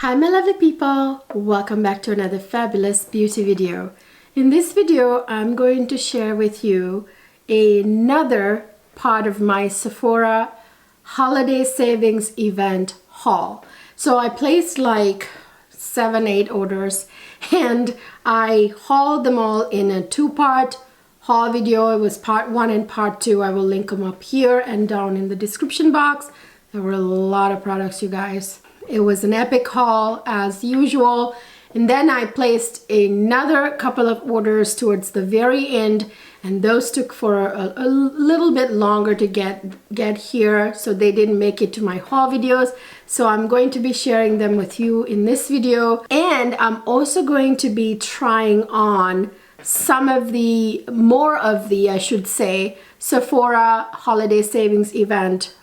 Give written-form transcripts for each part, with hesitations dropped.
Hi my lovely people, welcome back to another fabulous beauty video. In this video I'm going to share with you another part of my Sephora Holiday Savings Event haul. So I placed like 7-8 orders and I hauled them all in a two-part haul video. It was part 1 and part 2. I will link them up here and down in the description box. There were a lot of products, you guys. It was an epic haul as usual, and then I placed another couple of orders towards the very end, and those took for a little bit longer to get here, so they didn't make it to my haul videos. So I'm going to be sharing them with you in this video, and I'm also going to be trying on some of the I should say, Sephora Holiday Savings Event,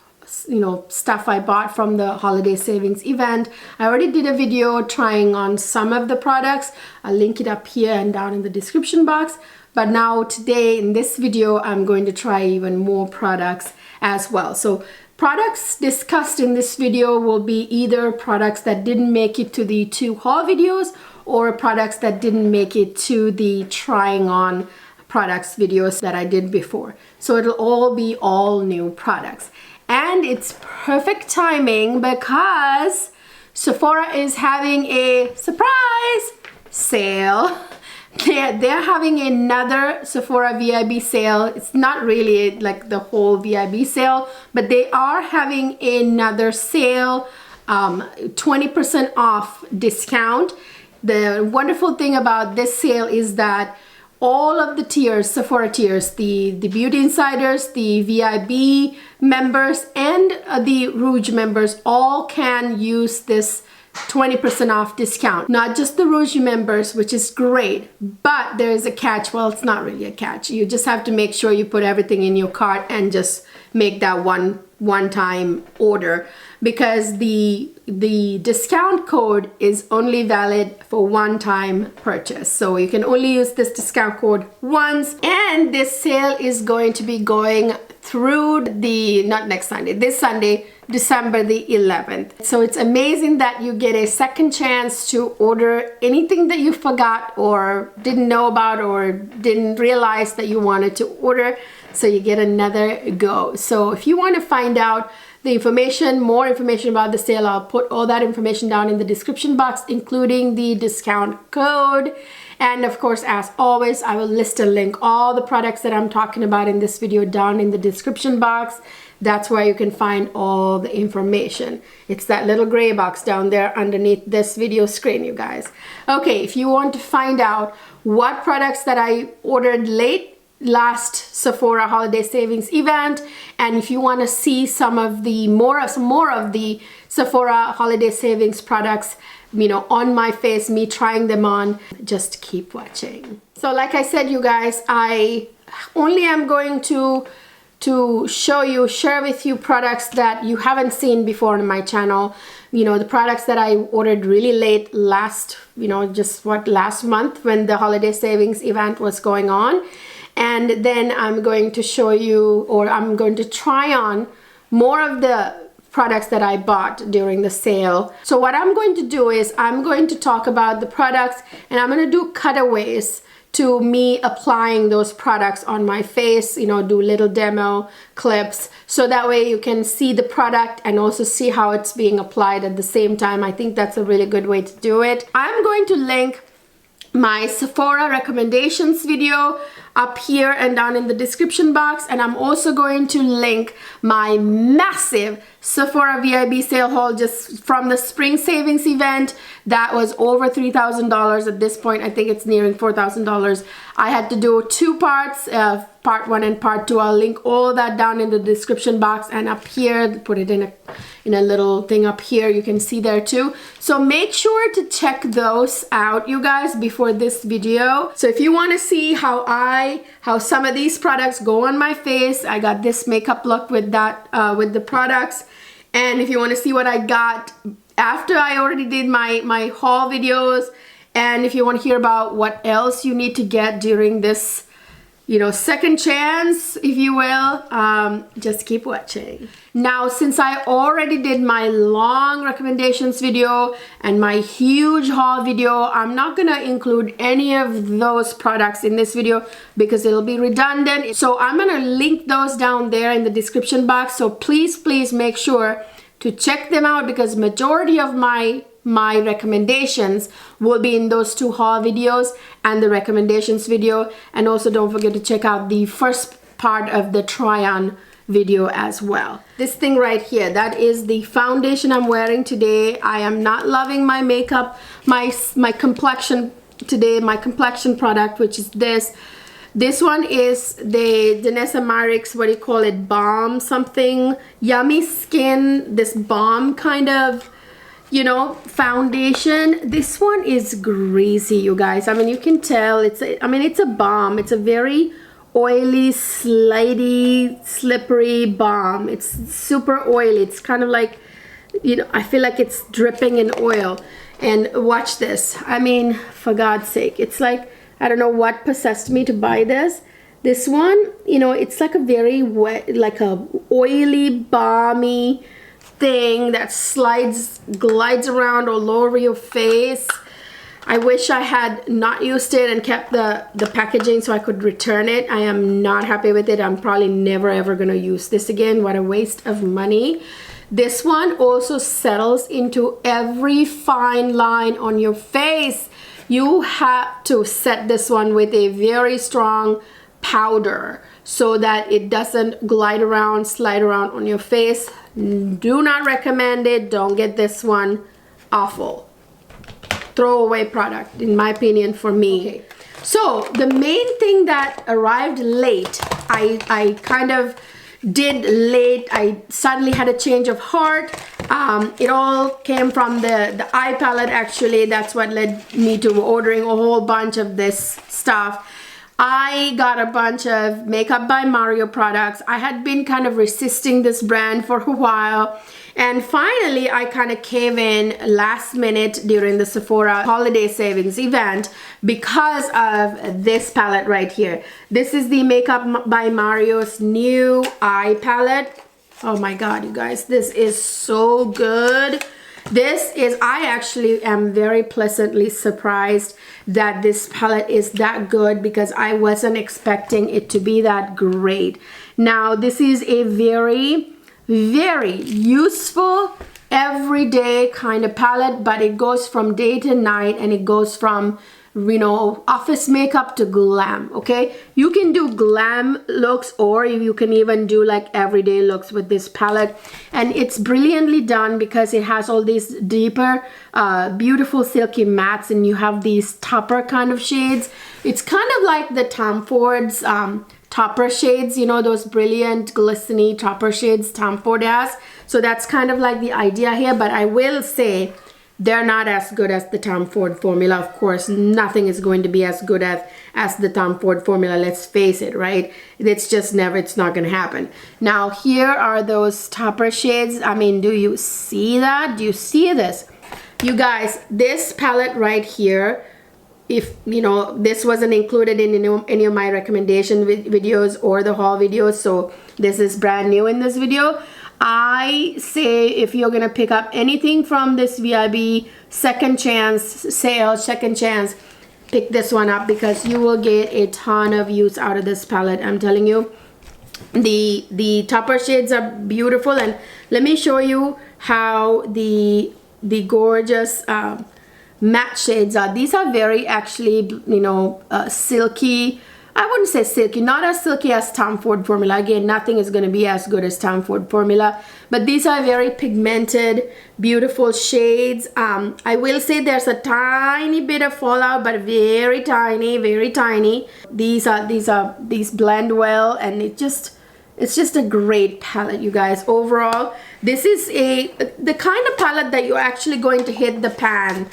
you know, stuff I bought from the holiday savings event. I already did a video trying on some of the products. I'll link it up here and down in the description box. But now today in this video, I'm going to try even more products as well. So products discussed in this video will be either products that didn't make it to the 2 haul videos or products that didn't make it to the trying on products videos that I did before. So it'll all be all new products. And it's perfect timing because Sephora is having a surprise sale. They're having another Sephora VIB sale. It's not really like the whole VIB sale, but they are having another sale, 20% off discount. The wonderful thing about this sale is that all of the tiers, Sephora tiers, the Beauty Insiders, the VIB members, and the Rouge members all can use this 20% off discount. Not just the Rouge members, which is great, but there is a catch. Well, it's not really a catch. You just have to make sure you put everything in your cart and just make that one-time order, because the discount code is only valid for one-time purchase. So you can only use this discount code once, and this sale is going to be going through not next Sunday, this Sunday, December the 11th. So it's amazing that you get a second chance to order anything that you forgot or didn't know about or didn't realize that you wanted to order. So you get another go. So if you want to find out the information, more information about the sale, I'll put all that information down in the description box, including the discount code. And of course, as always, I will list and link all the products that I'm talking about in this video down in the description box. That's where you can find all the information. It's that little gray box down there underneath this video screen, you guys. Okay, if you want to find out what products that I ordered late last Sephora Holiday Savings Event, and if you want to see some of the more of the Sephora Holiday Savings products, you know, on my face, me trying them on, just keep watching. So like I said, you guys, I only am going to share with you products that you haven't seen before on my channel. You know, the products that I ordered really late last, you know, just last month when the Holiday Savings Event was going on. And then I'm going to show you, or I'm going to try on more of the products that I bought during the sale. So what I'm going to do is I'm going to talk about the products, and I'm going to do cutaways to me applying those products on my face, you know, do little demo clips, so that way you can see the product and also see how it's being applied at the same time. I think that's a really good way to do it. I'm going to link my Sephora recommendations video up here and down in the description box, and I'm also going to link my massive Sephora VIB sale haul just from the spring savings event. That was over $3,000 at this point. I think it's nearing $4,000. I had to do 2 parts, part 1 and part 2. I'll link all that down in the description box, and up here, put it in a little thing up here, you can see there too. So make sure to check those out, you guys, before this video. So if you want to see how some of these products go on my face, I got this makeup look with that with the products. And if you want to see what I got after I already did my haul videos, and if you want to hear about what else you need to get during this you know, second chance, if you will. Just keep watching. Now, since I already did my long recommendations video and my huge haul video, I'm not gonna include any of those products in this video because it'll be redundant. So I'm gonna link those down there in the description box. So please make sure to check them out, because majority of my recommendations will be in those two haul videos and the recommendations video. And also don't forget to check out the first part of the try on video as well. This thing right here, that is the foundation I'm wearing today. I am not loving my makeup, my complexion today, my complexion product, which is this. This one is the Vanessa Marx, what do you call it, balm something, yummy skin, this balm kind of, you know, foundation. This one is greasy, you guys. I mean, you can tell it's a balm. It's a very oily, slidey, slippery balm. It's super oily. It's kind of like, you know, I feel like it's dripping in oil. And watch this. I mean, for God's sake, it's like, I don't know what possessed me to buy this. This one, you know, it's like a very wet, like a oily, balmy thing that glides around all over your face. I wish I had not used it and kept the packaging so I could return it. I am not happy with it. I'm probably never ever gonna use this again. What a waste of money. This one also settles into every fine line on your face. You have to set this one with a very strong powder so that it doesn't glide around, slide around on your face. Do not recommend it. Don't get this one. Awful. Throwaway product, in my opinion, for me. Okay. So the main thing that arrived late, I kind of did late. I suddenly had a change of heart. It all came from the eye palette, actually. That's what led me to ordering a whole bunch of this stuff. I got a bunch of Makeup by Mario products. I had been kind of resisting this brand for a while, and finally I kind of came in last minute during the Sephora Holiday Savings Event because of this palette right here. This is the Makeup by Mario's new eye palette. Oh my God, you guys, this is so good. I actually am very pleasantly surprised that this palette is that good, because I wasn't expecting it to be that great. Now, this is a very, very useful, everyday kind of palette, but it goes from day to night, and it goes from, you know, office makeup to glam. Okay, you can do glam looks, or you can even do like everyday looks with this palette, and it's brilliantly done because it has all these deeper beautiful silky mattes, and you have these topper kind of shades. It's kind of like the Tom Ford's topper shades, you know, those brilliant glistening topper shades Tom Ford has. So that's kind of like the idea here, but I will say they're not as good as the Tom Ford formula. Of course, nothing is going to be as good as the Tom Ford formula. Let's face it, right? It's just never, it's not going to happen. Now, here are those topper shades. I mean, do you see that? Do you see this? You guys, this palette right here, if, you know, this wasn't included in any of my recommendation videos or the haul videos, so this is brand new in this video. I say if you're gonna pick up anything from this VIB second chance sale, second chance, pick this one up, because you will get a ton of use out of this palette. I'm telling you, the topper shades are beautiful, and let me show you how the gorgeous matte shades are. These are very, actually, you know, silky. I wouldn't say silky, not as silky as Tom Ford formula. Again, nothing is going to be as good as Tom Ford formula, but these are very pigmented, beautiful shades. I will say there's a tiny bit of fallout, but very tiny, very tiny. These blend well, and it's just a great palette, you guys. Overall, This is the kind of palette that you're actually going to hit pan,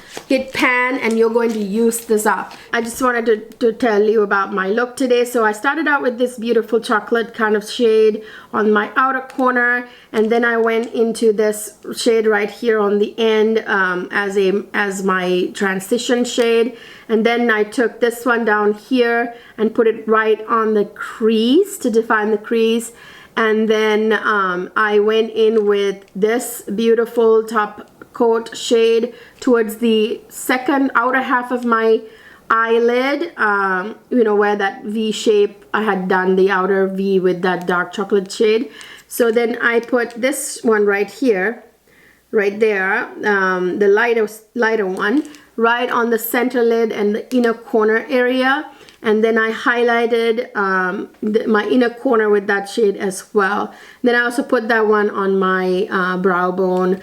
and you're going to use this up. I just wanted to tell you about my look today. So I started out with this beautiful chocolate kind of shade on my outer corner, and then I went into this shade right here on the end as my transition shade, and then I took this one down here and put it right on the crease to define the crease. And then I went in with this beautiful top coat shade towards the second outer half of my eyelid, you know, where that V shape, I had done the outer V with that dark chocolate shade. So then I put this one right here, right there, the lighter one, right on the center lid and the inner corner area. And then I highlighted my inner corner with that shade as well. Then I also put that one on my brow bone.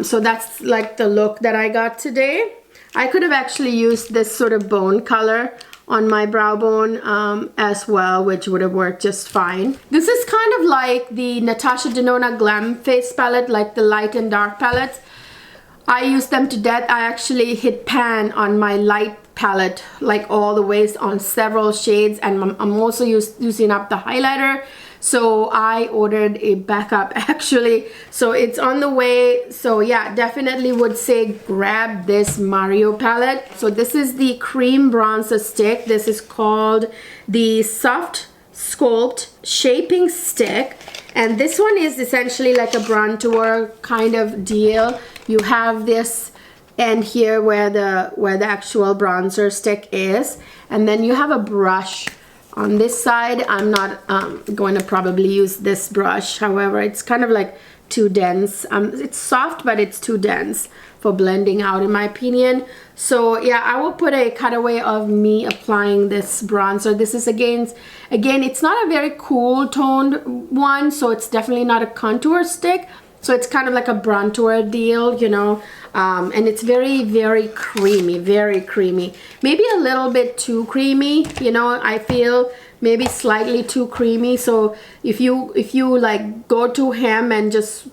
So that's like the look that I got today. I could have actually used this sort of bone color on my brow bone as well, which would have worked just fine. This is kind of like the Natasha Denona Glam Face palette, like the light and dark palettes. I use them to death. I actually hit pan on my light palette like all the ways on several shades, and I'm also using up the highlighter. So I ordered a backup actually, so it's on the way. So yeah, definitely would say grab this Mario palette. So this is the cream bronzer stick. This is called the Soft Sculpt Shaping Stick, and this one is essentially like a bronzer kind of deal. You have this end here where the actual bronzer stick is, and then you have a brush on this side. I'm not going to probably use this brush, however it's kind of like too dense. It's soft, but it's too dense for blending out in my opinion. So yeah, I will put a cutaway of me applying this bronzer. This is again it's not a very cool toned one, so it's definitely not a contour stick. So it's kind of like a bronzer deal, you know, and it's very, very creamy, maybe a little bit too creamy, you know, I feel maybe slightly too creamy. So if you like go to ham and just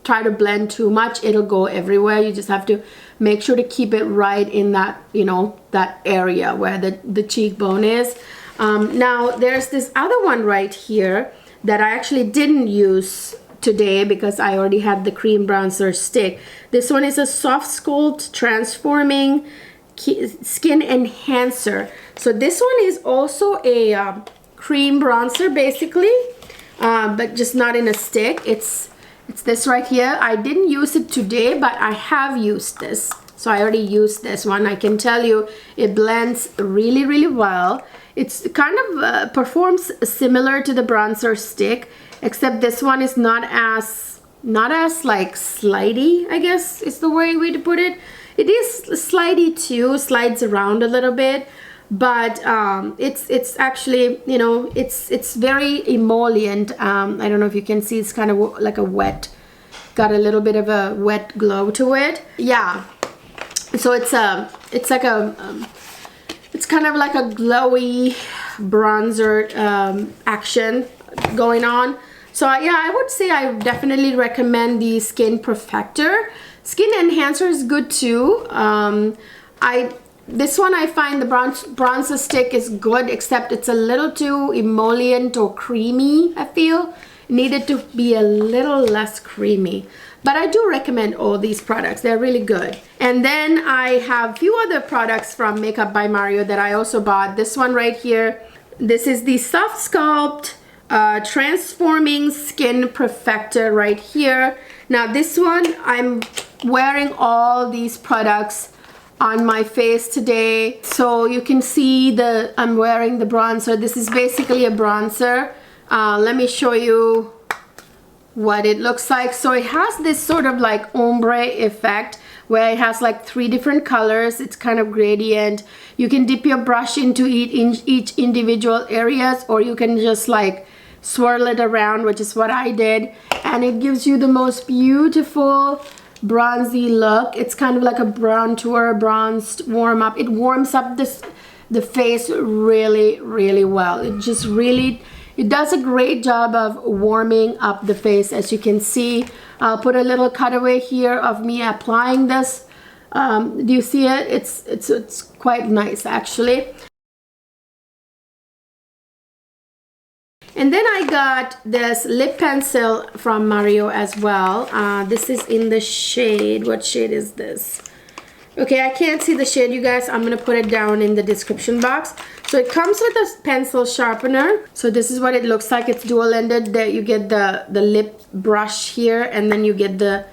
try to blend too much, it'll go everywhere. You just have to make sure to keep it right in that, you know, that area where the cheekbone is. Now there's this other one right here that I actually didn't use today because I already had the cream bronzer stick. This one is a Soft Sculpt Transforming Skin Enhancer. So this one is also a cream bronzer basically, but just not in a stick. It's this right here. I didn't use it today, but I have used this. So I already used this one. I can tell you it blends really, really well. It's kind of performs similar to the bronzer stick, except this one is not as like slidey, I guess is the way to put it. It is slidey too, slides around a little bit, but it's actually, you know, it's very emollient. I don't know if you can see, it's kind of like a wet, got a little bit of a wet glow to it. Yeah, so it's like a it's kind of like a glowy bronzer action going on. So yeah, I would say I definitely recommend the Skin Perfector. Skin Enhancer is good too. This one I find the bronzer stick is good, except it's a little too emollient or creamy, I feel. It needed to be a little less creamy. But I do recommend all these products. They're really good. And then I have a few other products from Makeup by Mario that I also bought. This one right here. This is the Soft Sculpt Transforming Skin Perfector right here. Now this one, I'm wearing all these products on my face today. So you can see I'm wearing the bronzer. This is basically a bronzer. Let me show you what it looks like. So it has this sort of like ombre effect where it has like 3 different colors. It's kind of gradient. You can dip your brush into each individual areas, or you can just like swirl it around, which is what I did, and it gives you the most beautiful bronzy look. It's kind of like a bronzed warm up. It warms up the face really, really well. It just really It does a great job of warming up the face. As you can see, I'll put a little cutaway here of me applying this. Do you see it? It's quite nice actually. And then I got this lip pencil from Mario as well. This is in the shade, what shade is this? Okay, I can't see the shade, you guys. I'm gonna put it down in the description box. So it comes with a pencil sharpener. So this is what it looks like. It's dual-ended. That you get the lip brush here, and then you get the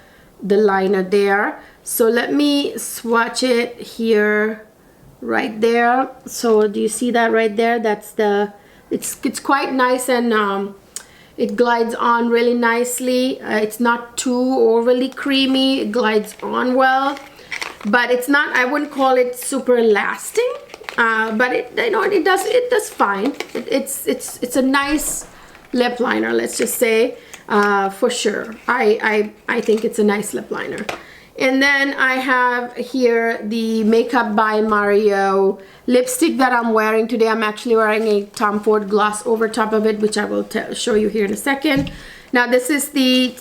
liner there. So let me swatch it here, right there. So do you see that right there? That's the, it's quite nice, and it glides on really nicely. It's not too overly creamy. It glides on well. But it's not, I wouldn't call it super lasting, but it does fine. It's a nice lip liner, let's just say, for sure. I think it's a nice lip liner. And then I have here the Makeup by Mario lipstick that I'm wearing today. I'm actually wearing a Tom Ford gloss over top of it, which I will show you here in a second. Now this is the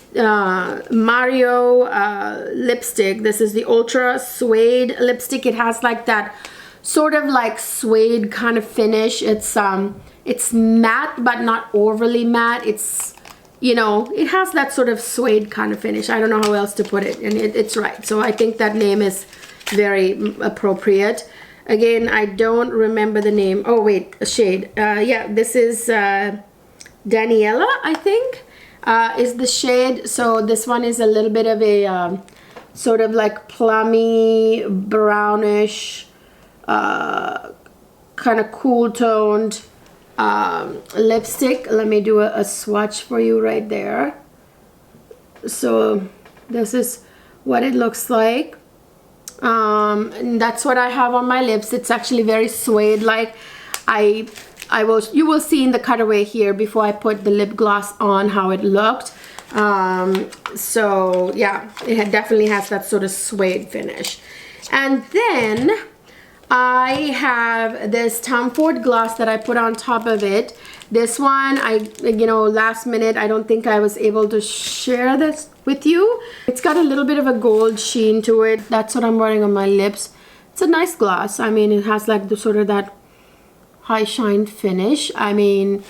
Mario lipstick. This is the Ultra Suede lipstick. It has like that sort of like suede kind of finish. It's matte but not overly matte. It's, you know, it has that sort of suede kind of finish. I don't know how else to put it, and it's right. So I think that name is very appropriate. Again, I don't remember the name. Oh wait, a shade. Yeah, this is Daniela, I think. Is the shade. So this one is a little bit of a sort of like plummy brownish kind of cool toned lipstick. Let me do a swatch for you right there. So this is what it looks like, and that's what I have on my lips. It's actually very suede like. You will see in the cutaway here before I put the lip gloss on how it looked. So yeah, it definitely has that sort of suede finish. And then I have this Tom Ford gloss that I put on top of it. This one, last minute, I don't think I was able to share this with you. It's got a little bit of a gold sheen to it. That's what I'm wearing on my lips. It's a nice gloss. I mean, it has like the sort of that high shine finish. I mean,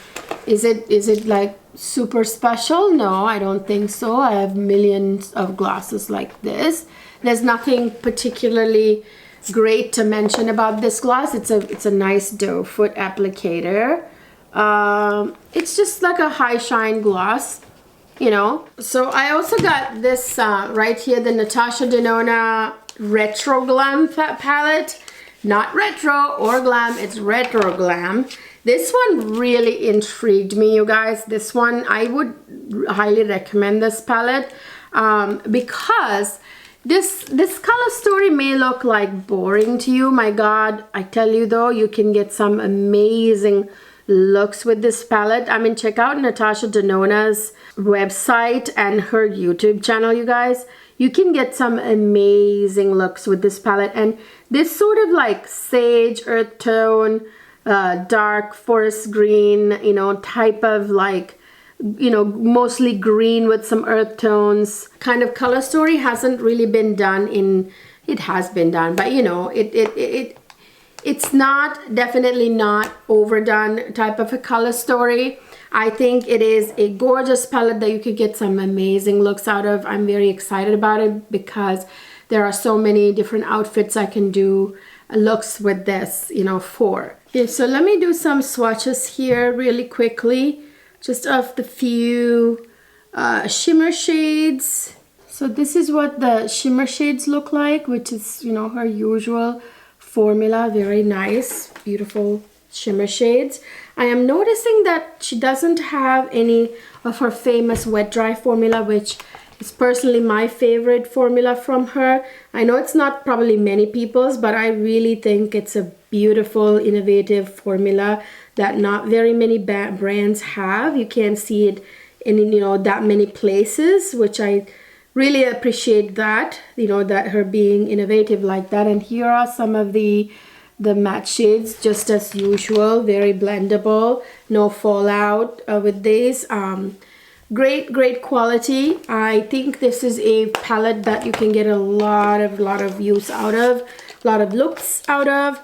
is it like super special? No, I don't think so. I have millions of glosses like this. There's nothing particularly great to mention about this gloss. It's a nice doe foot applicator. It's just like a high shine gloss, you know. So I also got this right here, the Natasha Denona Retro Glam palette. Not retro or glam, it's retro glam. This one really intrigued me, you guys. This one, I would highly recommend this palette because this color story may look like boring to you. My God, I tell you though, you can get some amazing looks with this palette. I mean, check out Natasha Denona's website and her YouTube channel, you guys. You can get some amazing looks with this palette, and this sort of like sage earth tone, dark forest green, you know, type of like, you know, mostly green with some earth tones kind of color story hasn't really been done in, it has been done, but you know, it's not, definitely not overdone type of a color story. I think it is a gorgeous palette that you could get some amazing looks out of. I'm very excited about it because there are so many different outfits I can do looks with this, you know, for. Okay, so let me do some swatches here really quickly, just of the few shimmer shades. So this is what the shimmer shades look like, which is, you know, her usual formula. Very nice, beautiful shimmer shades. I am noticing that she doesn't have any of her famous wet dry formula, which is personally my favorite formula from her. I know it's not probably many people's, but I really think it's a beautiful, innovative formula that not very many brands have. You can't see it in, you know, that many places, which I really appreciate that, you know, that her being innovative like that. And here are some of the the matte shades just as usual. Very blendable, no fallout with these. Great quality. I think this is a palette that you can get a lot of use out of, a lot of looks out of.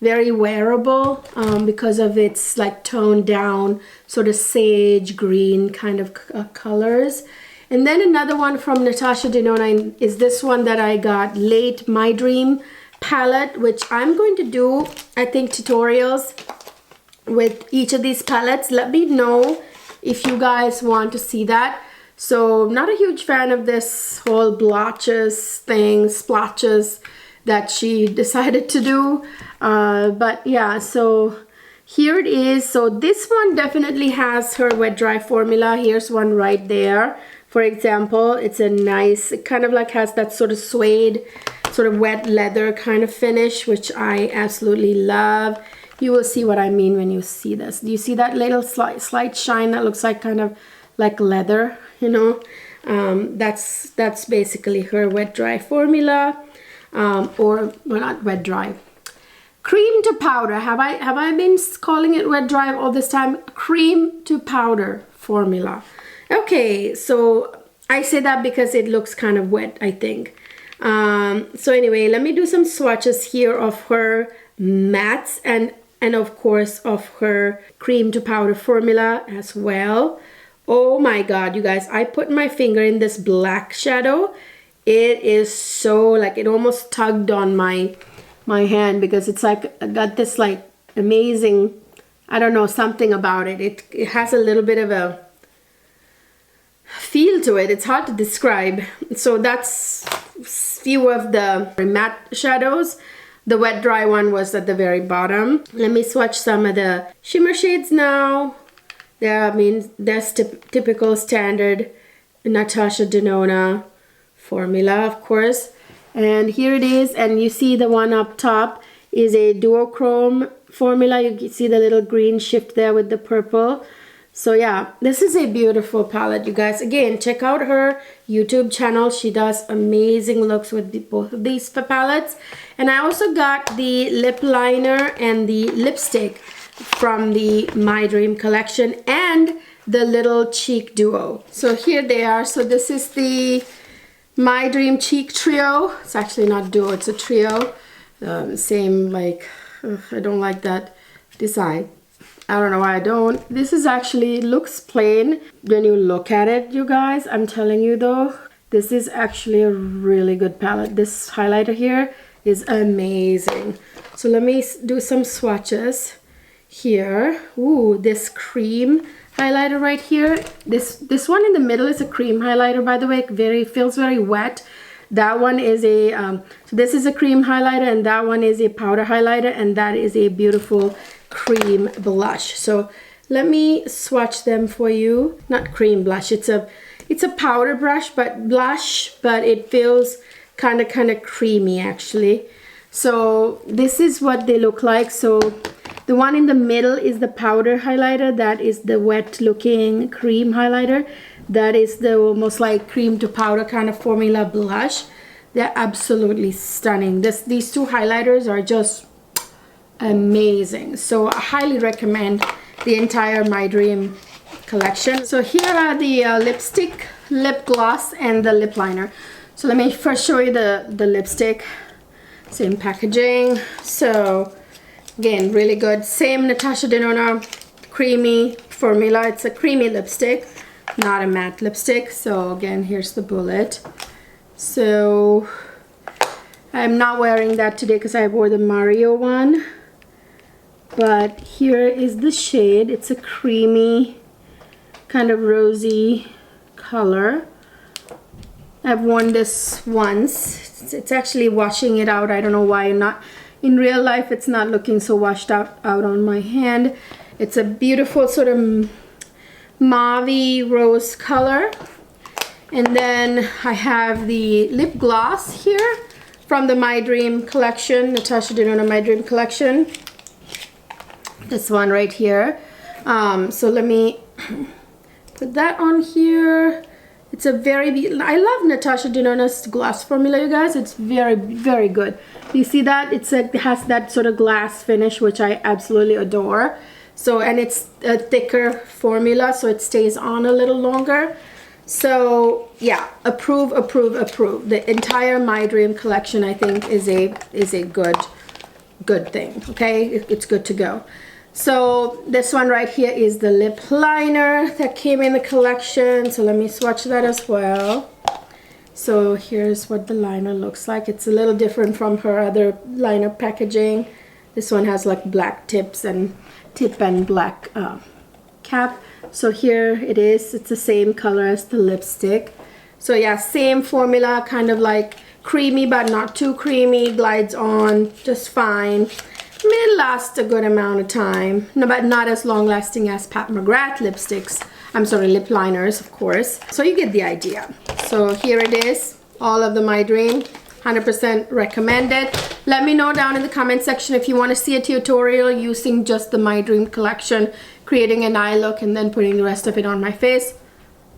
Very wearable because of its like toned down sort of sage green kind of colors. And then another one from Natasha Denona is this one that I got late, My Dream palette, which I'm going to do, I think, tutorials with each of these palettes. Let me know if you guys want to see that. So I'm not a huge fan of this whole blotches thing, splotches that she decided to do. But yeah, so here it is. So this one definitely has her wet dry formula. Here's one right there. For example, it's a nice, it kind of like has that sort of suede, sort of wet leather kind of finish, which I absolutely love. You will see what I mean when you see this. Do you see that little slight shine that looks like kind of like leather, you know? That's basically her wet dry formula, or well, not wet dry. Cream to powder. Have I been calling it wet dry all this time? Cream to powder formula. Okay, so I say that because it looks kind of wet, I think. So anyway, let me do some swatches here of her mattes and of course of her cream to powder formula as well. Oh my god, you guys, I put my finger in this black shadow. It is so, like, it almost tugged on my hand because it's like, I got this like amazing, I don't know, something about it. It has a little bit of a feel to it. It's hard to describe. So that's few of the matte shadows. The wet dry one was at the very bottom. Let me swatch some of the shimmer shades now. There, I mean, that's typical standard Natasha Denona formula, of course. And here it is, and you see the one up top is a duochrome formula. You can see the little green shift there with the purple. So yeah, this is a beautiful palette, you guys. Again, check out her YouTube channel. She does amazing looks with both of these palettes. And I also got the lip liner and the lipstick from the My Dream collection and the little cheek duo. So here they are. So this is the My Dream cheek trio. It's actually not duo, it's a trio. Same, like, I don't like that design. I don't know why I don't. This is actually, looks plain when you look at it, you guys. I'm telling you though, this is actually a really good palette. This highlighter here is amazing. So let me do some swatches here. Ooh, this cream highlighter right here. This one in the middle is a cream highlighter, by the way. Feels very wet. That one is a, so this is a cream highlighter, and that one is a powder highlighter, and that is a beautiful cream blush. So let me swatch them for you. Not cream blush, it's a powder blush, but it feels kind of creamy actually. So this is what they look like. So the one in the middle is the powder highlighter. That is the wet looking cream highlighter. That is the almost like cream to powder kind of formula blush. They're absolutely stunning. These two highlighters are just amazing. So I highly recommend the entire My Dream collection. So here are the lipstick, lip gloss, and the lip liner. So let me first show you the lipstick. Same packaging. So again, really good. Same Natasha Denona creamy formula. It's a creamy lipstick, not a matte lipstick. So again, here's the bullet. So I'm not wearing that today because I wore the Mario one. But here is the shade. It's a creamy, kind of rosy color. I've worn this once. It's actually washing it out. I don't know why not. In real life, it's not looking so washed out on my hand. It's a beautiful sort of mauve rose color. And then I have the lip gloss here from the My Dream collection, Natasha Denona My Dream collection. This one right here. So let me put that on here. It's a I love Natasha Denona's gloss formula, you guys. It's very, very good. You see that? It has that sort of glass finish, which I absolutely adore. So, and it's a thicker formula, so it stays on a little longer. So yeah, approve. The entire My Dream collection, I think, is a good thing. Okay, it's good to go. So this one right here is the lip liner that came in the collection. So let me swatch that as well. So here's what the liner looks like. It's a little different from her other liner packaging. This one has like black tips and tip and black cap. So here it is. It's the same color as the lipstick. So yeah, same formula, kind of like creamy but not too creamy, glides on just fine. May last a good amount of time, no, but not as long lasting as Pat McGrath lipsticks. I'm sorry, lip liners, of course. So you get the idea. So here it is, all of the My Dream, 100% recommended. Let me know down in the comment section if you want to see a tutorial using just the My Dream collection, creating an eye look and then putting the rest of it on my face.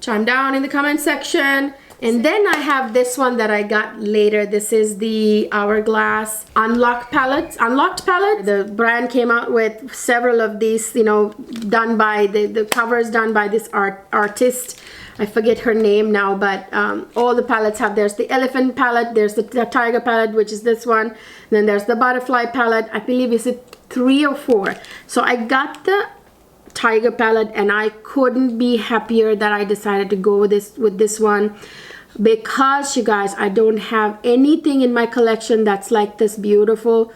Chime down in the comment section. And then I have this one that I got later. This is the Hourglass Unlocked palette. The brand came out with several of these, you know, done by the covers done by this artist. I forget her name now, but all the palettes have. There's the elephant palette, there's the tiger palette, which is this one. Then there's the butterfly palette. I believe is it 3 or 4. So I got the tiger palette and I couldn't be happier that I decided to go with this one, because you guys, I don't have anything in my collection that's like this beautiful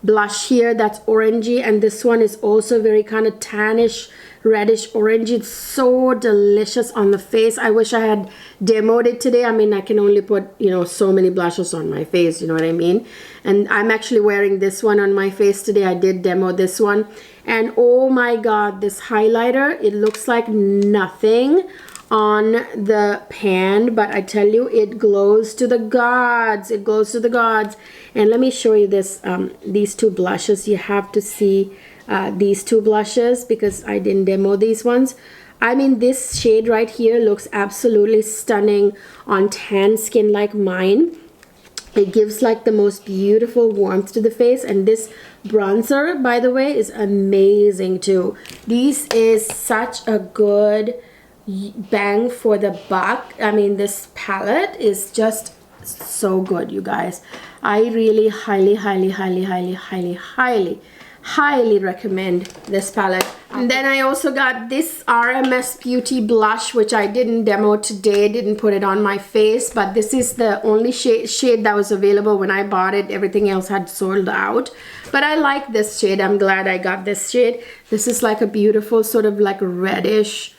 blush here that's orangey, and this one is also very kind of tannish reddish orangey. It's so delicious on the face. I wish I had demoed it today. I mean, I can only put, you know, so many blushes on my face, you know what I mean? And I'm actually wearing this one on my face today. I did demo this one, and oh my god, this highlighter, it looks like nothing on the pan, but I tell you, it glows to the gods. It glows to the gods. And let me show you this, these two blushes. You have to see these two blushes because I didn't demo these ones. I mean, this shade right here looks absolutely stunning on tan skin like mine. It gives like the most beautiful warmth to the face, and this bronzer, by the way, is amazing too. This is such a good bang for the buck. I mean, this palette is just so good, you guys. I really highly recommend this palette. And then I also got this RMS Beauty Blush, which I didn't demo today, didn't put it on my face, but this is the only shade that was available when I bought it. Everything else had sold out, but I like this shade. I'm glad I got this shade. This is like a beautiful sort of like reddish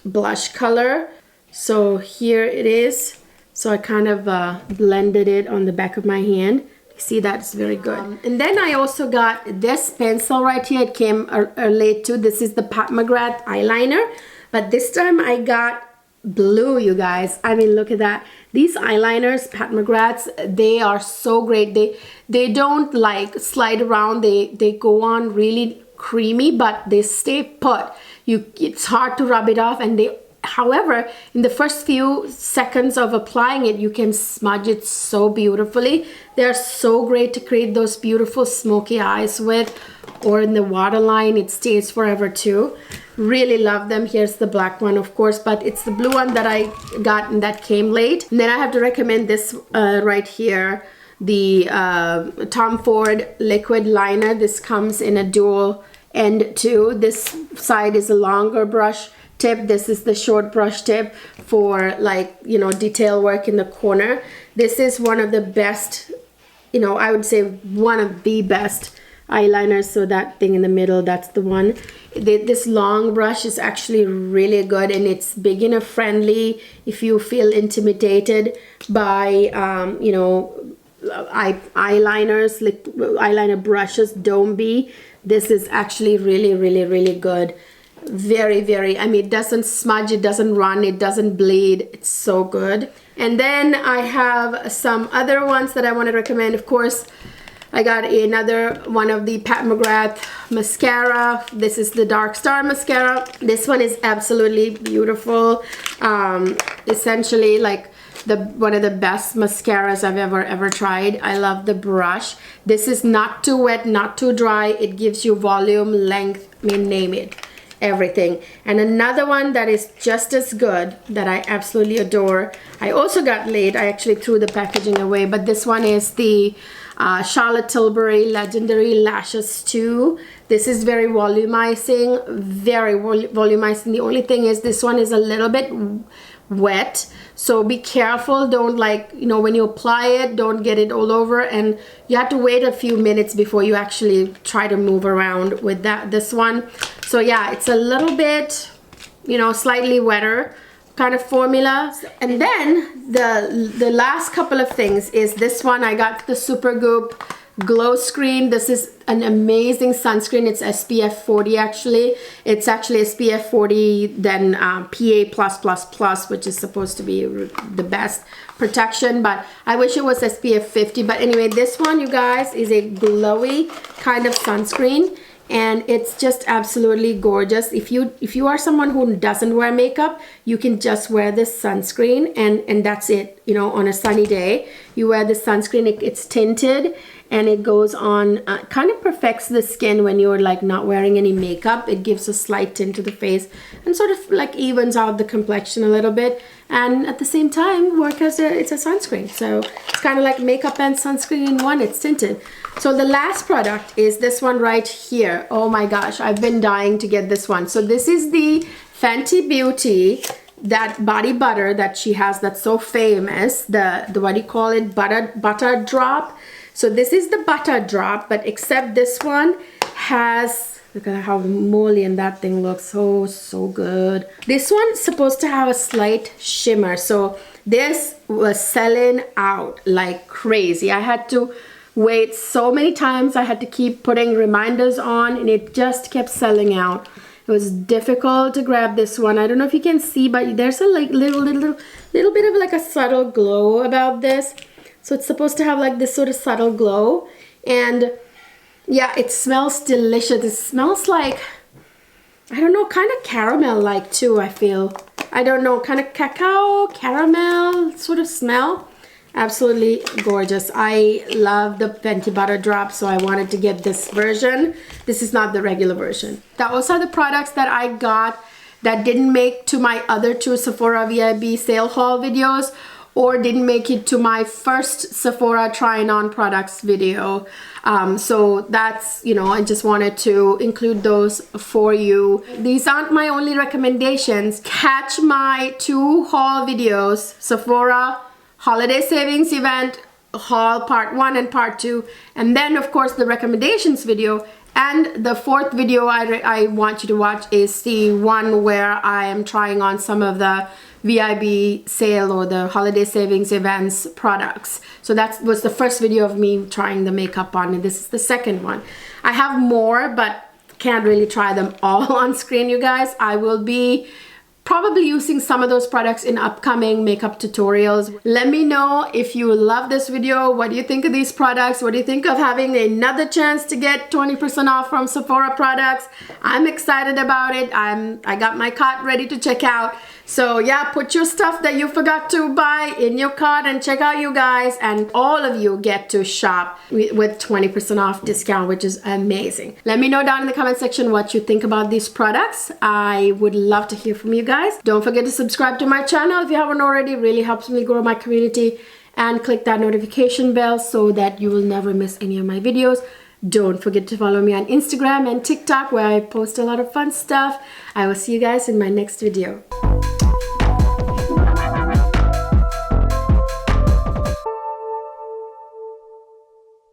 blush color. So here it is. So I kind of blended it on the back of my hand. See, that's very good. And then I also got this pencil right here. It came late too. This is the Pat McGrath eyeliner, but this time I got blue, you guys. I mean, look at that. These eyeliners, Pat McGrath's, they are so great. They don't like slide around. They go on really creamy, but they stay put. It's hard to rub it off, and however, in the first few seconds of applying it, you can smudge it so beautifully. They're so great to create those beautiful smoky eyes with, or in the waterline, it stays forever too. Really love them. Here's the black one, of course, but it's the blue one that I got and that came late. And then I have to recommend this right here, the Tom Ford liquid liner. This comes in a dual end too. This side is a longer brush tip. This is the short brush tip for, like, you know, detail work in the corner. This is one of the best, you know, I would say one of the best eyeliners. So that thing in the middle, that's the one. This long brush is actually really good, and it's beginner friendly if you feel intimidated by you know, eyeliners, like eyeliner brushes. Don't be. This is actually really good. Very, I mean, it doesn't smudge, it doesn't run, it doesn't bleed. It's so good. And then I have some other ones that I want to recommend. Of course, I got another one of the Pat McGrath mascara. This is the Dark Star mascara. This one is absolutely beautiful. Essentially like one of the best mascaras I've ever tried. I love the brush. This is not too wet, not too dry. It gives you volume, length, I mean, name it, everything. And another one that is just as good that I absolutely adore. I also got late. I actually threw the packaging away, but this one is the Charlotte Tilbury Legendary Lashes 2. This is very volumizing, very volumizing. The only thing is this one is a little bit wet, so be careful. Don't, like, you know, when you apply it, don't get it all over, and you have to wait a few minutes before you actually try to move around with this one. So yeah, it's a little bit, you know, slightly wetter kind of formula. And then the last couple of things is this one. I got the Supergoop Glow Screen. This is an amazing sunscreen. It's SPF 40 actually. It's actually SPF 40 then PA+++, which is supposed to be the best protection, but I wish it was SPF 50. But anyway, this one, you guys, is a glowy kind of sunscreen, and it's just absolutely gorgeous. If you are someone who doesn't wear makeup, you can just wear this sunscreen and that's it. You know, on a sunny day, you wear this sunscreen. It's tinted and it goes on, kind of perfects the skin when you're like not wearing any makeup. It gives a slight tint to the face and sort of like evens out the complexion a little bit, and at the same time work as it's a sunscreen. So it's kind of like makeup and sunscreen in one. It's tinted. So the last product is this one right here. Oh my gosh, I've been dying to get this one. So this is the Fenty Beauty, that body butter that she has that's so famous, the what do you call it, butter drop. So this is the butter drop, but except this one has, look at how emollient that thing looks. So good. This one's supposed to have a slight shimmer. So this was selling out like crazy. I had to wait so many times. I had to keep putting reminders on, and it just kept selling out. It was difficult to grab this one. I don't know if you can see, but there's a like little bit of like a subtle glow about this. So it's supposed to have like this sort of subtle glow, and yeah, it smells delicious. It smells like, I don't know, kind of caramel like too, I feel. I don't know, kind of cacao, caramel sort of smell. Absolutely gorgeous. I love the Fenty Butter Drop, so I wanted to get this version. This is not the regular version. Those are the products that I got that didn't make to my other two Sephora VIB sale haul videos, or didn't make it to my first Sephora trying on products video. So that's, you know, I just wanted to include those for you. These aren't my only recommendations. Catch my two haul videos, Sephora Holiday Savings Event haul part 1 and part 2, and then of course the recommendations video. And the fourth video I want you to watch is the one where I am trying on some of the VIB sale or the holiday savings events products. So that was the first video of me trying the makeup on, and this is the second one. I have more, but can't really try them all on screen, you guys. I will be probably using some of those products in upcoming makeup tutorials. Let me know if you love this video. What do you think of these products? What do you think of having another chance to get 20% off from Sephora products? I'm excited about it. I got my cart ready to check out. So yeah, put your stuff that you forgot to buy in your cart and check out, you guys, and all of you get to shop with 20% off discount, which is amazing. Let me know down in the comment section what you think about these products. I would love to hear from you guys. Don't forget to subscribe to my channel if you haven't already. It really helps me grow my community, and click that notification bell so that you will never miss any of my videos. Don't forget to follow me on Instagram and TikTok, where I post a lot of fun stuff. I will see you guys in my next video.